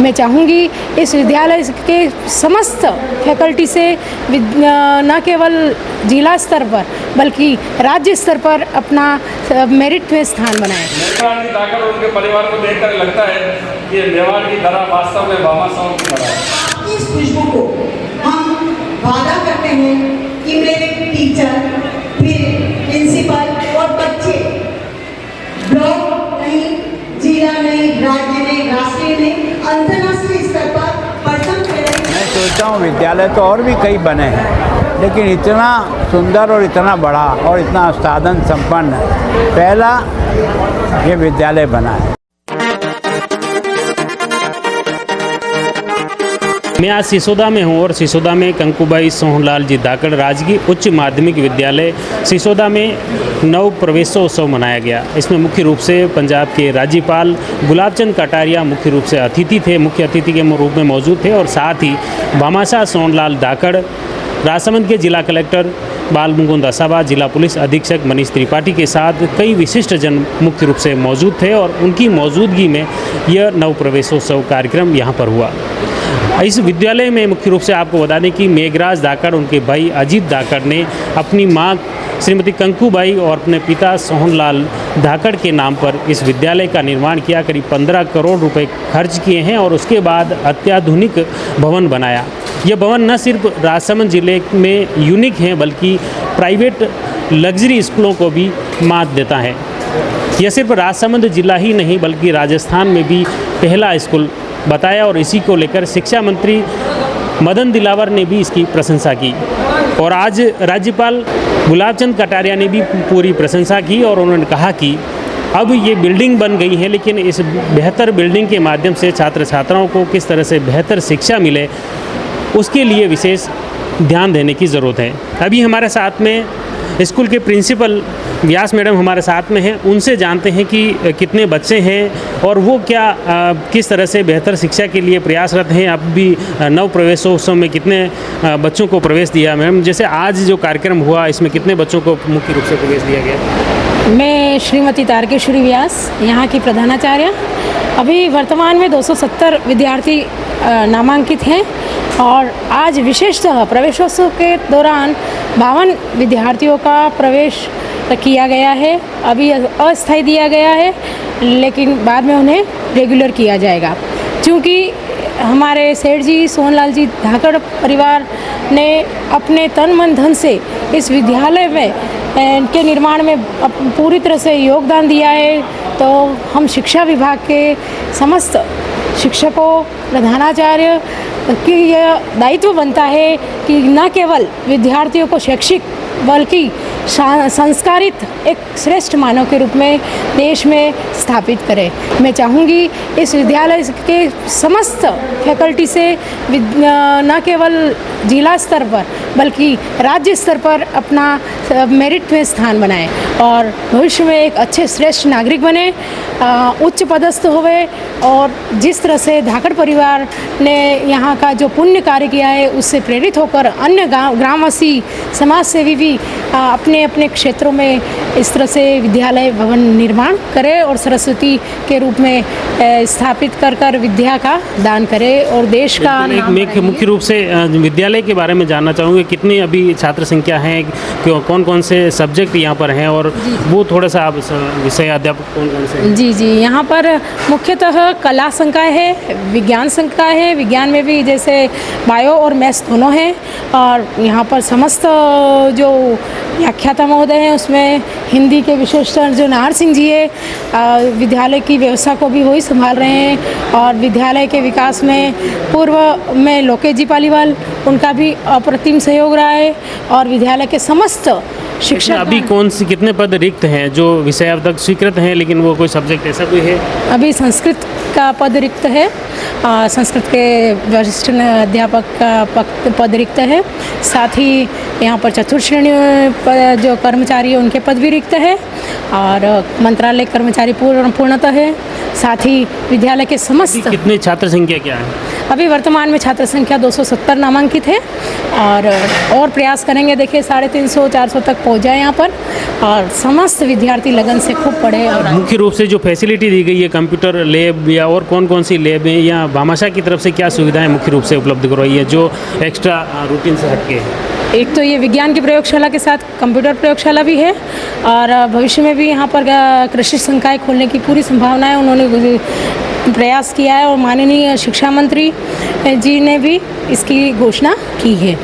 मैं चाहूँगी इस विद्यालय के समस्त फैकल्टी से न केवल जिला स्तर पर बल्कि राज्य स्तर पर अपना मेरिट में स्थान बनाएं। मेवाड़ की ताकत उनके परिवार को देखकर लगता है कि मेवाड़ की तरह वास्तव में भामाशाहों की तरह है। इस खुशबू को हम वादा करते हैं कि मेरे टीचर, फिर प्रिंसिपल और बच्चे ब्लॉक नहीं, जिला नहीं, राज्य नहीं, राष्ट्रीय नहीं, अंतर्राष्ट्रीय स्तर पर प्रथम करेंगे। मैं सोचता हूँ विद्यालय तो और भी कई बने हैं, लेकिन इतना सुंदर और इतना बड़ा और इतना साधन संपन्न पहला ये विद्यालय बना है। मैं आज सिसोदा में हूँ और सिसोदा में कंकुबाई सोहनलाल जी धाकड़ राजकीय उच्च माध्यमिक विद्यालय सिसोदा में नव प्रवेशोत्सव मनाया गया। इसमें मुख्य रूप से पंजाब के राज्यपाल गुलाबचंद कटारिया मुख्य रूप से अतिथि थे, मुख्य अतिथि के रूप में मौजूद थे और साथ ही भामाशाह सोहनलाल धाकड़, राजसमंद के जिला कलेक्टर बाल मुकुंद असावा, जिला पुलिस अधीक्षक मनीष त्रिपाठी के साथ कई विशिष्ट जन मुख्य रूप से मौजूद थे और उनकी मौजूदगी में यह नव प्रवेशोत्सव कार्यक्रम यहाँ पर हुआ। इस विद्यालय में मुख्य रूप से आपको बता दें कि मेघराज धाकड़, उनके भाई अजीत धाकड़ ने अपनी मां श्रीमती कंकुबाई और अपने पिता सोहनलाल धाकड़ के नाम पर इस विद्यालय का निर्माण किया। करीब 15 करोड़ रुपए खर्च किए हैं और उसके बाद अत्याधुनिक भवन बनाया। यह भवन न सिर्फ राजसमंद जिले में यूनिक है बल्कि प्राइवेट लग्जरी स्कूलों को भी मात देता है। यह सिर्फ राजसमंद जिला ही नहीं बल्कि राजस्थान में भी पहला स्कूल बताया और इसी को लेकर शिक्षा मंत्री मदन दिलावर ने भी इसकी प्रशंसा की और आज राज्यपाल गुलाबचंद कटारिया ने भी पूरी प्रशंसा की और उन्होंने कहा कि अब ये बिल्डिंग बन गई है, लेकिन इस बेहतर बिल्डिंग के माध्यम से छात्र छात्राओं को किस तरह से बेहतर शिक्षा मिले उसके लिए विशेष ध्यान देने की ज़रूरत है। अभी हमारे साथ में स्कूल के प्रिंसिपल व्यास मैडम हमारे साथ में हैं, उनसे जानते हैं कि कितने बच्चे हैं और वो क्या किस तरह से बेहतर शिक्षा के लिए प्रयासरत हैं। अब भी नव प्रवेशोत्सव में कितने बच्चों को प्रवेश दिया मैडम? जैसे आज जो कार्यक्रम हुआ इसमें कितने बच्चों को मुख्य रूप से प्रवेश दिया गया? मैं श्रीमती तारकेश्वरी व्यास, यहाँ की प्रधानाचार्य। अभी वर्तमान में 270 विद्यार्थी नामांकित हैं और आज विशेषतः प्रवेशोत्सव के दौरान 52 विद्यार्थियों का प्रवेश किया गया है। अभी अस्थायी दिया गया है लेकिन बाद में उन्हें रेगुलर किया जाएगा, क्योंकि हमारे सेठ जी सोहनलाल जी धाकड़ परिवार ने अपने तन मन धन से इस विद्यालय में के निर्माण में पूरी तरह से योगदान दिया है। तो हम शिक्षा विभाग के समस्त शिक्षकों, प्रधानाचार्य की यह दायित्व बनता है कि न केवल विद्यार्थियों को शैक्षिक बल्कि संस्कारित एक श्रेष्ठ मानव के रूप में देश में स्थापित करें। मैं चाहूँगी इस विद्यालय के समस्त फैकल्टी से न केवल जिला स्तर पर बल्कि राज्य स्तर पर अपना मेरिट में स्थान बनाएं और भविष्य में एक अच्छे श्रेष्ठ नागरिक बने, उच्च पदस्थ हुए और जिस तरह से धाकड़ परिवार ने यहाँ का जो पुण्य कार्य किया है उससे प्रेरित होकर अन्य ग्रामवासी समाज सेवी भी अपने अपने क्षेत्रों में इस तरह से विद्यालय भवन निर्माण करें और सरस्वती के रूप में स्थापित कर विद्या का दान करें और देश का नाम। मुख्य रूप से विद्यालय के बारे में जानना चाहूँगी, कितनी अभी छात्र संख्या है, कौन कौन से सब्जेक्ट यहाँ पर हैं और वो थोड़ा सा आप विषय अध्यापक कौन कौन से? जी, यहाँ पर मुख्यतः कला संकाय है, विज्ञान संकाय है। विज्ञान में भी जैसे बायो और मैथ्स दोनों हैं और यहाँ पर समस्त जो व्याख्याता महोदय हैं उसमें हिंदी के विशेषज्ञ जो नाहर सिंह जी है विद्यालय की व्यवस्था को भी वही संभाल रहे हैं और विद्यालय के विकास में पूर्व में लोकेश जी पालीवाल, उनका भी अप्रतिम सहयोग रहा है और विद्यालय के समस्त शिक्षक। अभी कौन सी कितने पद रिक्त हैं जो विषय अब तक स्वीकृत हैं लेकिन वो कोई सब्जेक्ट ऐसा कोई है? अभी संस्कृत का पद रिक्त है, संस्कृत के वरिष्ठ अध्यापक का पद रिक्त है। साथ ही यहाँ पर चतुर्थ श्रेणी जो कर्मचारी है उनके पद भी रिक्त है और मंत्रालय कर्मचारी पूर्णतः है। साथ ही विद्यालय के समस्त कितने छात्र संख्या क्या है? अभी वर्तमान में छात्र संख्या 270 नामांकित है और प्रयास करेंगे, देखिए 350-400 तक पहुंच जाए यहाँ पर, और समस्त विद्यार्थी लगन से खूब पढ़े। और मुख्य रूप से जो फैसिलिटी दी गई है, कंप्यूटर लैब या और कौन कौन सी लैब है, या भामाशाह की तरफ से क्या सुविधाएं मुख्य रूप से उपलब्ध करवाई है जो एक्स्ट्रा रूटीन से हटके है? एक तो ये विज्ञान की प्रयोगशाला के साथ कंप्यूटर प्रयोगशाला भी है, और भविष्य में भी यहाँ पर कृषि संकाय खोलने की पूरी संभावना है। उन्होंने प्रयास किया है और माननीय शिक्षा मंत्री जी ने भी इसकी घोषणा की है।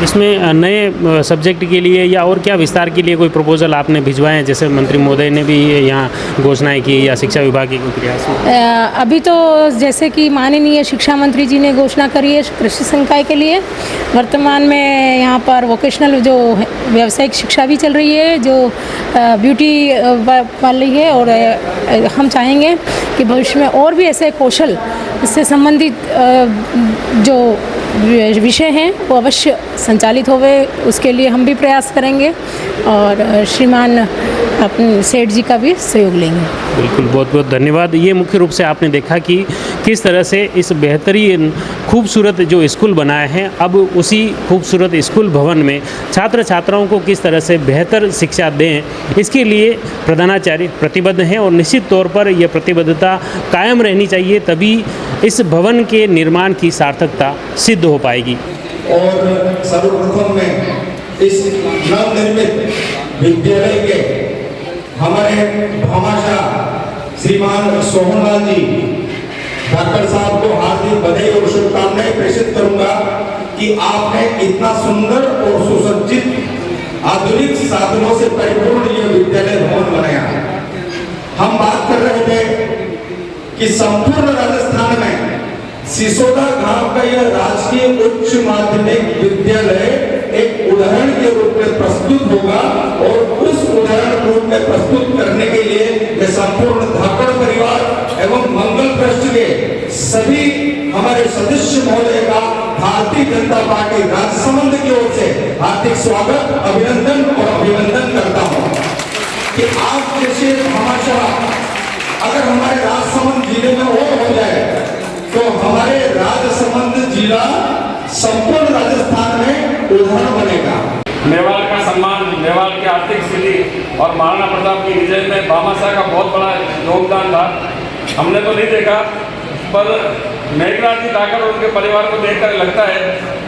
इसमें नए सब्जेक्ट के लिए या और क्या विस्तार के लिए कोई प्रपोजल आपने भिजवाए हैं, जैसे मंत्री महोदय ने भी यहाँ घोषणाएं की, या शिक्षा विभाग के कोई प्रयास? अभी तो जैसे कि माननीय शिक्षा मंत्री जी ने घोषणा करी है कृषि संकाय के लिए, वर्तमान में यहाँ पर वोकेशनल जो व्यावसायिक शिक्षा भी चल रही है, जो ब्यूटी वाली है, और हम चाहेंगे कि भविष्य में और भी ऐसे कौशल इससे संबंधित जो विषय हैं वो अवश्य संचालित होवे, उसके लिए हम भी प्रयास करेंगे और श्रीमान अपने सेठ जी का भी सहयोग लेंगे। बिल्कुल, बहुत बहुत धन्यवाद। ये मुख्य रूप से आपने देखा कि किस तरह से इस बेहतरीन खूबसूरत जो स्कूल बनाए हैं, अब उसी खूबसूरत स्कूल भवन में छात्र छात्राओं को किस तरह से बेहतर शिक्षा दें, इसके लिए प्रधानाचार्य प्रतिबद्ध हैं, और निश्चित तौर पर यह प्रतिबद्धता कायम रहनी चाहिए, तभी इस भवन के निर्माण की सार्थकता सिद्ध हो पाएगी। और सर्वप्रथम में इस नवनिर्मित विद्यालय के हमारे भामाशाह श्रीमान सोहनलाल जी डॉक्टर साहब को हार्दिक बधाई और शुभकामनाएं प्रेषित करूंगा कि आपने इतना सुंदर और सुसज्जित आधुनिक साधनों से परिपूर्ण यह विद्यालय भवन बनाया। हम बात कर रहे थे कि संपूर्ण राजस्थान में सिसोदा गांव का यह राजकीय उच्च माध्यमिक विद्यालय एक उदाहरण के रूप में प्रस्तुत होगा, और उस उदाहरण रूप में प्रस्तुत करने के लिए यह संपूर्ण धाकड़ परिवार एवं मंगल ट्रस्ट के सभी हमारे सदस्य महोदय का भारतीय जनता पार्टी राजसमंद की ओर से हार्दिक स्वागत, अभिनंदन और अभिनंदन करता हूँ कि आप जैसे भामाशाह अगर हमारे राजसमंद जिले में और हो जाए तो हमारे राजसमंद जिला संपूर्ण राजस्थान में उदाहरण बनेगा। मेवाड़ का सम्मान, मेवाड़ की आर्थिक स्थिति और महाराणा प्रताप की विजय में भामाशाह का बहुत बड़ा योगदान था। हमने तो नहीं देखा, पर मेघराज जी धाकड़ और उनके परिवार को देखकर लगता है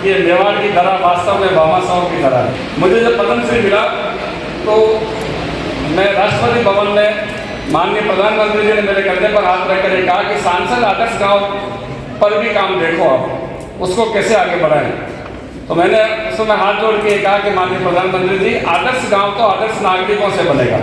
कि ये मेवाड़ की तरह वास्तव में भामाशाह की तरह है। मुझे जब पद्मश्री मिला तो मैं राष्ट्रपति भवन में माननीय प्रधानमंत्री जी ने मेरे कंधे पर हाथ रखकर कहा कि सांसद आदर्श गांव पर भी काम देखो, आप उसको कैसे आगे बढ़ाएं। तो मैंने उस समय हाथ जोड़ के कहा कि माननीय प्रधानमंत्री जी, आदर्श गांव तो आदर्श नागरिकों से बनेगा।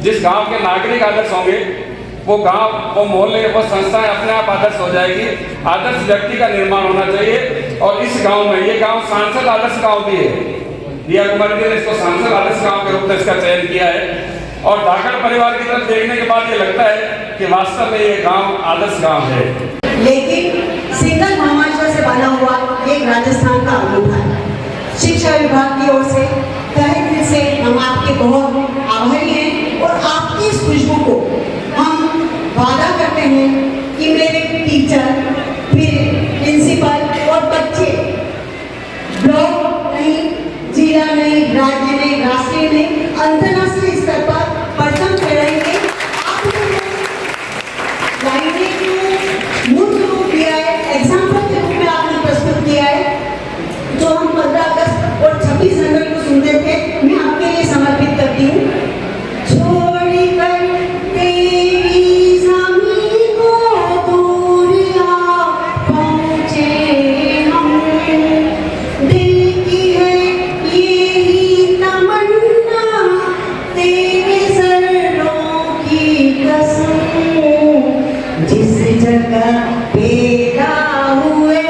जिस गांव के नागरिक आदर्श होंगे वो गांव, वो मोहल्ले, वो संस्थाएं अपने आप आदर्श हो जाएगी। आदर्श व्यक्ति का निर्माण होना चाहिए, और इस गाँव में, ये गाँव सांसद आदर्श गाँव भी है। रिया कुमारी जी ने इसको सांसद आदर्श गाँव के रूप में इसका चयन किया है, और धाकड़ परिवार की तरफ देखने के बाद ये लगता है कि वास्तव में ये गांव आदर्श गांव है। लेकिन सिंगल भामाशाह से बना हुआ एक राजस्थान का अनूठा है। शिक्षा विभाग की ओर से तहे दिल से हम आपके बहुत आभारी हैं, और आपकी इस खुशबू को हम वादा करते हैं कि मेरे टीचर, फिर प्रिंसिपल और बच्चे ब्लॉक नहीं, जिला नहीं, राज्य नहीं, राष्ट्रीय नहीं, अंतरराष्ट्रीय स्तर पर प्रथम करेंगे। आपने मूल रूप दिया है, एग्जाम्पल के रूप में आपने प्रस्तुत किया है। जो हम 15 अगस्त और 26 जनवरी को सुनते थे, मैं आपके लिए समर्पित करती हूँ। छोड़कर तेरी ज़मीं को दूर आ पहुँचे हम, दिल की है यही तमन्ना, तेरे सरों की कसम, जिस जगह पैदा हुए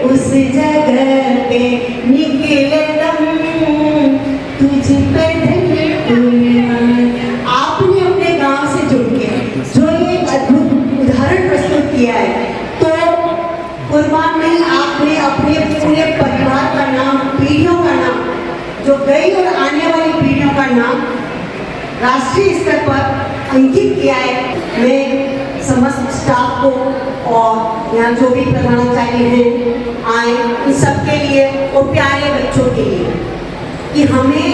उस जगह पे निकले दम, तुझ पे आपने अपने गांव से जुड़ के जो ये अद्भुत उदाहरण प्रस्तुत किया है, तो कुर्बान नहीं, आपने अपने पूरे परिवार का नाम, पीढ़ियों का नाम, जो गई और आने वाली पीढ़ियों का नाम राष्ट्रीय स्तर पर अंकित किया है। मैं समस्त स्टाफ को और यहाँ जो भी प्रधानाचार्य हैं आए, इन सबके लिए और प्यारे बच्चों के लिए कि हमें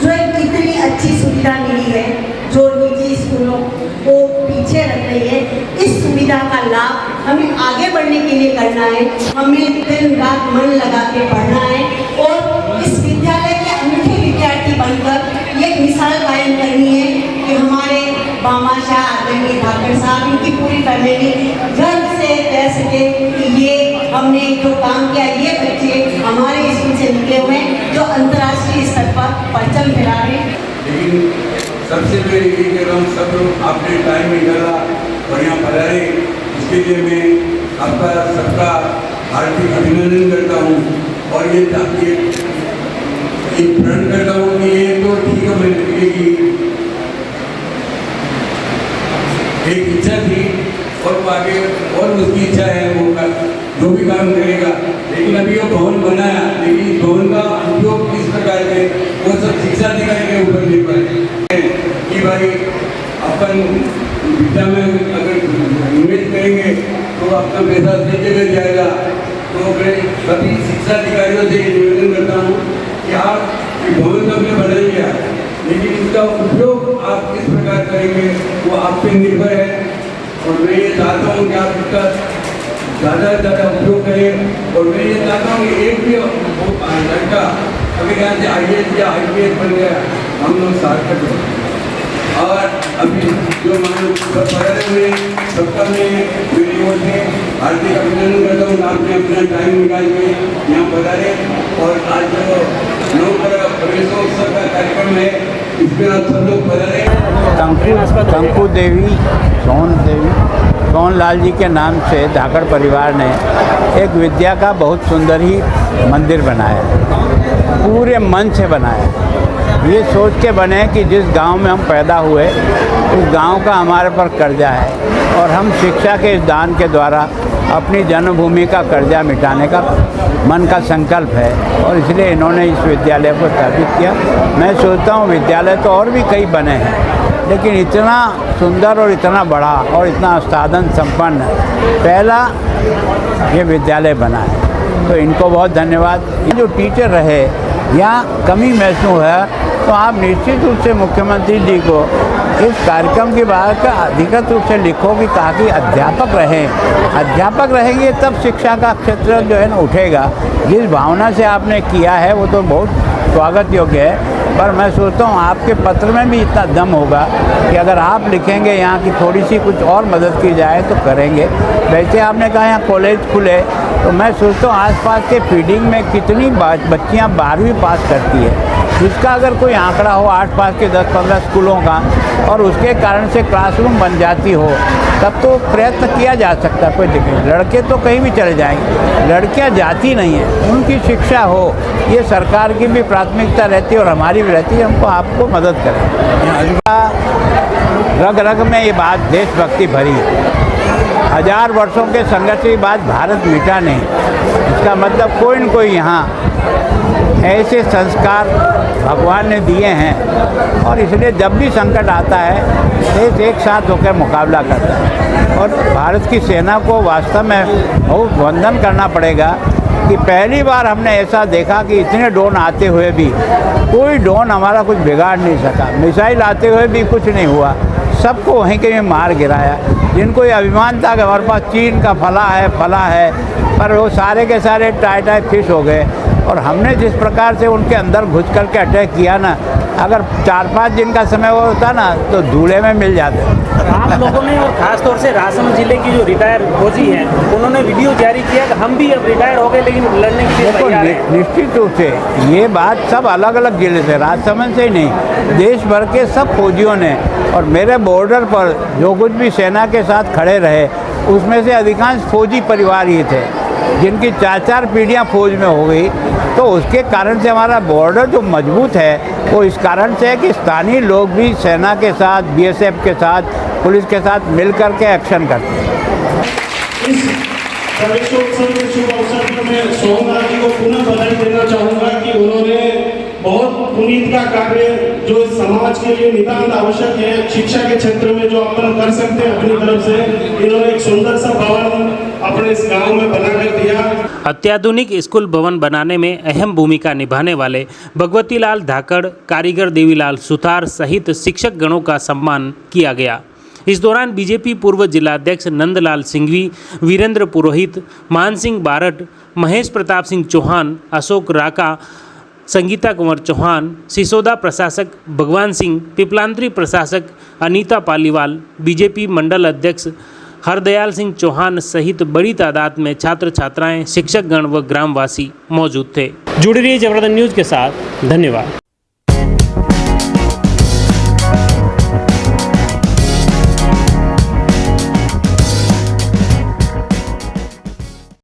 जो एक इतनी अच्छी सुविधा मिली है, जो निजी स्कूलों को पीछे रख रही है, इस सुविधा का लाभ हमें आगे बढ़ने के लिए करना है। हमें दिन रात मन लगा के पढ़ना है और इस विद्यालय के अनूठे विद्यार्थी बनकर ये मिसाल कायम करनी है कि हमारे भामाशाह आदरणीय धाकड़ साहब, इनकी पूरी फैमिली गर्व से कह सके कि ये हमने जो काम किया, ये बच्चे हमारे स्कूल से निकले हुए हैं जो अंतर्राष्ट्रीय स्तर पर परचम फहरा रहे हैं। लेकिन सबसे पहले ये कह रहा हूँ, सब लोग आपने टाइम निकाला और यहाँ पधारे, इसके लिए मैं आपका सबका हार्दिक अभिनंदन करता हूँ। और ये प्रण करता हूँ कि ये तो ठीक है, मैंने की एक इच्छा थी और वो आगे और उसकी इच्छा है, वो जो भी काम करेगा। लेकिन अभी वो भवन बनाया, लेकिन भवन का उपयोग किस प्रकार से, वो सब शिक्षा अधिकारी के ऊपर निर्भर है कि भाई अपन विद्या में अगर निवेश करेंगे तो अपना पैसा सही जगह जाएगा। तो मैं सभी शिक्षा अधिकारियों से निवेदन करता हूँ कि आप भवन तो हमने बना लिया, लेकिन इसका उपयोग आप किस प्रकार करेंगे वो आप पे निर्भर है। और मैं ये चाहता हूँ कि आप इसका ज़्यादा से ज़्यादा उपयोग करें। और मैं ये चाहता हूँ कि एक भी लड़का अगर यहाँ से IAS या IPS बन गया, हम लोग सार्थक हो। और अभी जो मान पढ़े हुए सबका मैं मेरी ओर से हार्दिक अभिनंदन करता हूँ। आपने अपना टाइम निकाल के यहाँ पधारे और आज जो प्रवेशोत्सव का कार्यक्रम है, इसमें आप सब लोग पधारे। कंकु देवी सोहनलाल जी के नाम से धाकड़ परिवार ने एक विद्या का बहुत सुंदर ही मंदिर बनाया, पूरे मन से बनाया। ये सोच के बने कि जिस गांव में हम पैदा हुए उस गांव का हमारे पर कर्जा है और हम शिक्षा के इस दान के द्वारा अपनी जन्मभूमि का कर्जा मिटाने का मन का संकल्प है और इसलिए इन्होंने इस विद्यालय को स्थापित किया। मैं सोचता हूँ विद्यालय तो और भी कई बने हैं, लेकिन इतना सुंदर और इतना बड़ा और इतना साधन संपन्न पहला ये विद्यालय बना है, तो इनको बहुत धन्यवाद। ये जो टीचर रहे यहाँ कमी महसूस है, तो आप निश्चित रूप से मुख्यमंत्री जी को इस कार्यक्रम के बारे का अधिकृत रूप से लिखो कि ताकि अध्यापक रहेंगे तब शिक्षा का क्षेत्र जो है ना उठेगा। जिस भावना से आपने किया है वो तो बहुत स्वागत योग्य है, पर मैं सोचता हूँ आपके पत्र में भी इतना दम होगा कि अगर आप लिखेंगे यहाँ की थोड़ी सी कुछ और मदद की जाए तो करेंगे। वैसे आपने कहा यहाँ कॉलेज खुले, तो मैं सोचता हूँ आसपास के फीडिंग में कितनी बच्चियाँ 12वीं पास करती है, जिसका अगर कोई आंकड़ा हो आसपास के 10-15 स्कूलों का और उसके कारण से क्लासरूम बन जाती हो, तब तो प्रयत्न किया जा सकता है। कोई दिक्कत नहीं, लड़के तो कहीं भी चले जाएंगे, लड़कियां जाती नहीं हैं, उनकी शिक्षा हो, ये सरकार की भी प्राथमिकता रहती है और हमारी भी रहती है, हमको आपको मदद करें। रग रग में ये बात देशभक्ति भरी है। 1000 वर्षों के संघर्ष के बाद भारत मिटा नहीं, इसका मतलब कोई न कोई यहाँ ऐसे संस्कार भगवान ने दिए हैं और इसलिए जब भी संकट आता है देश एक साथ होकर मुकाबला करता है। और भारत की सेना को वास्तव में बहुत वंदन करना पड़ेगा कि पहली बार हमने ऐसा देखा कि इतने ड्रोन आते हुए भी कोई ड्रोन हमारा कुछ बिगाड़ नहीं सका, मिसाइल आते हुए भी कुछ नहीं हुआ, सबको वहीं के मार गिराया। जिनको ये अभिमान था कि हमारे पास चीन का फला है, पर वो सारे के सारे टाई फिश हो गए। और हमने जिस प्रकार से उनके अंदर घुस करके अटैक किया ना, अगर 4-5 दिन का समय वो होता ना तो धूले में मिल जाते। आप लोगों ने और ख़ास तौर से राजसमंद जिले की जो रिटायर फौजी हैं उन्होंने वीडियो जारी किया कि हम भी अब रिटायर हो गए लेकिन लड़ने के लिए तैयार हैं। निश्चित रूप से ये बात सब अलग अलग जिले से, राजसमंद से ही नहीं, देश भर के सब फौजियों ने, और मेरे बॉर्डर पर जो कुछ भी सेना के साथ खड़े रहे उसमें से अधिकांश फौजी परिवार ही थे जिनकी 4-4 पीढ़ियाँ फौज में हो गई। तो उसके कारण से हमारा बॉर्डर जो मजबूत है वो इस कारण से है कि स्थानीय लोग भी सेना के साथ, BSF के साथ, पुलिस के साथ मिल कर के एक्शन करते हैं। इस प्रवेशोत्सव के शुभ अवसर पर मैं सोहनलाल जी को पुनः बधाई देना चाहूँगा कि उन्होंने बहुत पुनीत का कार्य जो समाज के लिए नितांत आवश्यक है, शिक्षा के क्षेत्र में जो अपन कर सकते हैं अपनी तरफ से, इन्होंने एक सुंदर सा भवन अपने इस गांव में बनाकर दिया। अत्याधुनिक स्कूल भवन बनाने में अहम भूमिका निभाने वाले भगवतीलाल धाकड़, कारीगर देवीलाल सुतार सहित शिक्षक गणों का सम्मान किया गया। इस दौरान बीजेपी पूर्व जिलाध्यक्ष नंदलाल सिंघवी, वीरेंद्र पुरोहित, मान सिंह बारट, महेश प्रताप सिंह चौहान, अशोक राका, संगीता कुंवर चौहान, सिसोदा प्रशासक भगवान सिंह, पिपलांतरी प्रशासक अनीता पालीवाल, बीजेपी मंडल अध्यक्ष हरदयाल सिंह चौहान सहित बड़ी तादाद में छात्र छात्राएं, शिक्षकगण व ग्रामवासी मौजूद थे। जुड़े रहिए जबरदस्त न्यूज़ के साथ। धन्यवाद।